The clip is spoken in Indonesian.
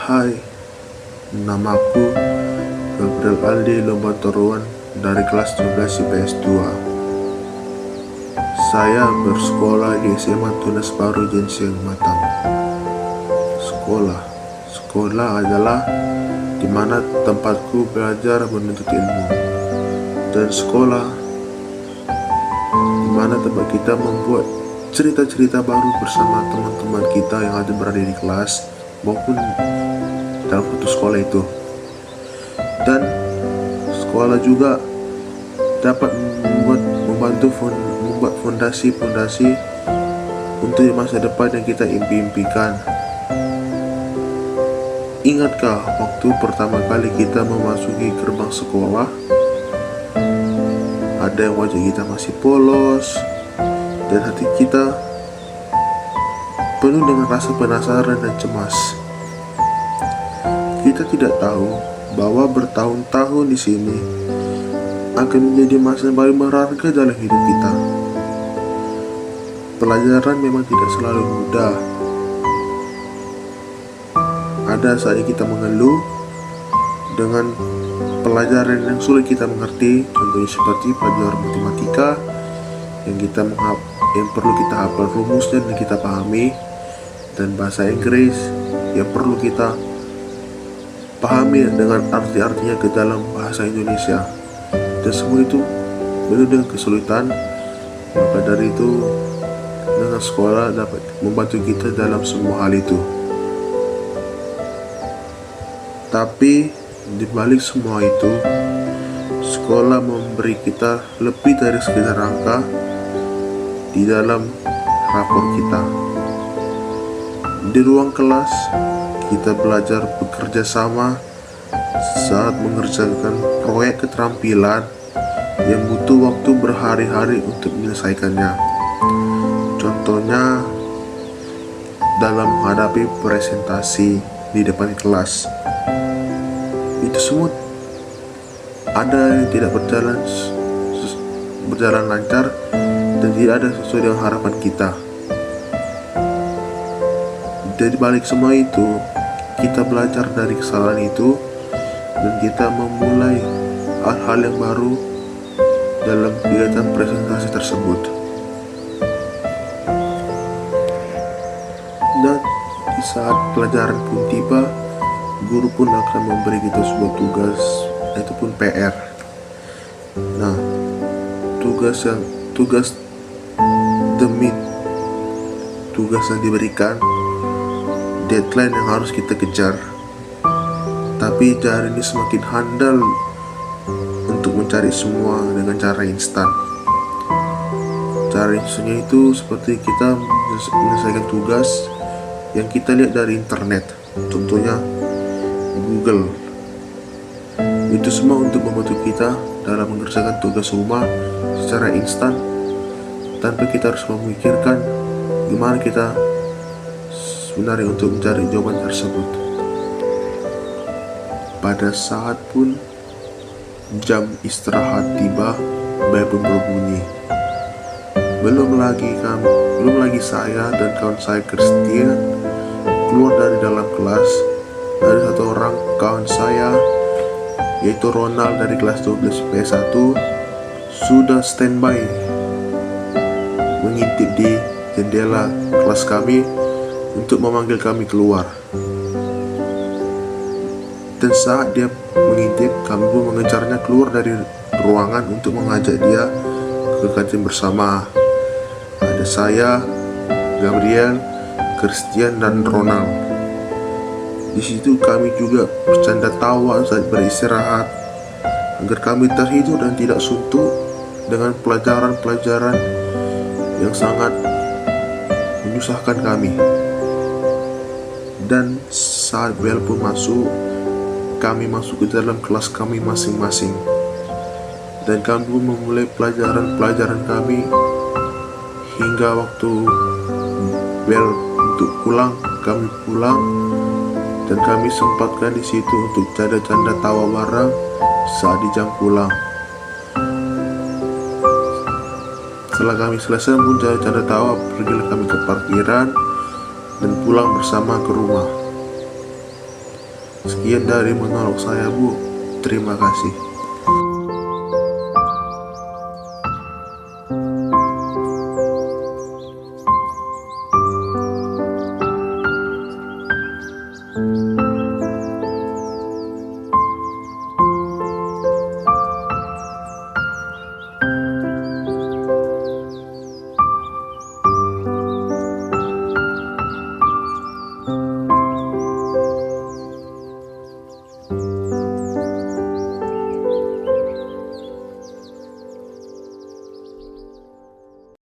Hai, namaku Gabriel Aldi Lombatoruan dari kelas 12 IPS 2. Saya bersekolah di SMA Tunas Baru Jensiang Matam. Sekolah adalah di mana tempatku belajar menuntut ilmu, dan sekolah di mana tempat kita membuat cerita-cerita baru bersama teman-teman kita yang ada berada di kelas maupun dalam satu sekolah itu. Dan sekolah juga dapat membantu membuat fondasi-fondasi untuk masa depan yang kita impikan. Ingatkah waktu pertama kali kita memasuki gerbang sekolah? Ada yang wajah kita masih polos dan hati kita penuh dengan rasa penasaran dan cemas. Kita tidak tahu bahwa bertahun-tahun di sini akan menjadi masa yang paling berharga dalam hidup kita. Pelajaran memang tidak selalu mudah. Ada saatnya kita mengeluh dengan pelajaran yang sulit kita mengerti, contohnya seperti pelajaran matematika yang perlu kita hafal rumusnya dan kita pahami, dan bahasa Inggris yang perlu kita pahami dengan arti-artinya ke dalam bahasa Indonesia. Dan semua itu penuh dengan kesulitan. Maka dari itu, dengan sekolah dapat membantu kita dalam semua hal itu. Tapi di balik semua itu, sekolah memberi kita lebih dari sekedar angka di dalam rapor kita. Di ruang kelas, kita belajar bekerja sama saat mengerjakan proyek keterampilan yang butuh waktu berhari-hari untuk menyelesaikannya. Contohnya dalam menghadapi presentasi di depan kelas. Itu semua ada yang tidak berjalan lancar dan tidak ada sesuai dengan harapan kita. Dari balik semua itu, kita belajar dari kesalahan itu dan kita memulai hal-hal yang baru dalam kegiatan presentasi tersebut. Dan di saat pelajaran pun tiba, guru pun akan memberi kita sebuah tugas, yaitu pun PR. Nah, tugas demi tugas yang diberikan, deadline yang harus kita kejar. Tapi cara ini semakin handal untuk mencari semua dengan cara instan. Cara instannya itu seperti kita menyelesaikan tugas yang kita lihat dari internet, contohnya Google. Itu semua untuk membantu kita dalam mengerjakan tugas rumah secara instan tanpa kita harus memikirkan gimana kita sebenarnya untuk mencari jawaban tersebut. Pada saat pun jam istirahat tiba, bel pun berbunyi. Belum lagi saya dan kawan saya Christian keluar dari dalam kelas. Ada satu orang kawan saya, yaitu Ronald dari kelas 12 IPS 1, sudah standby mengintip di jendela kelas kami untuk memanggil kami keluar. Dan saat dia mengintip, kami pun mengejarnya keluar dari ruangan untuk mengajak dia ke kantin bersama. Ada saya, Gabriel, Christian, dan Ronald. Di situ kami juga bercanda tawa saat beristirahat agar kami terhibur dan tidak suntuk dengan pelajaran-pelajaran yang sangat menyusahkan kami. Dan saat bel pun masuk, kami masuk ke dalam kelas kami masing-masing, dan kami pun memulai pelajaran-pelajaran kami hingga waktu bel untuk pulang, kami pulang. Dan kami sempatkan di situ untuk canda-canda tawa bareng saat di jam pulang. Setelah kami selesai pun canda tawa, pergilah kami ke parkiran dan pulang bersama ke rumah. Sekian dari monolog saya, Bu. Terima kasih.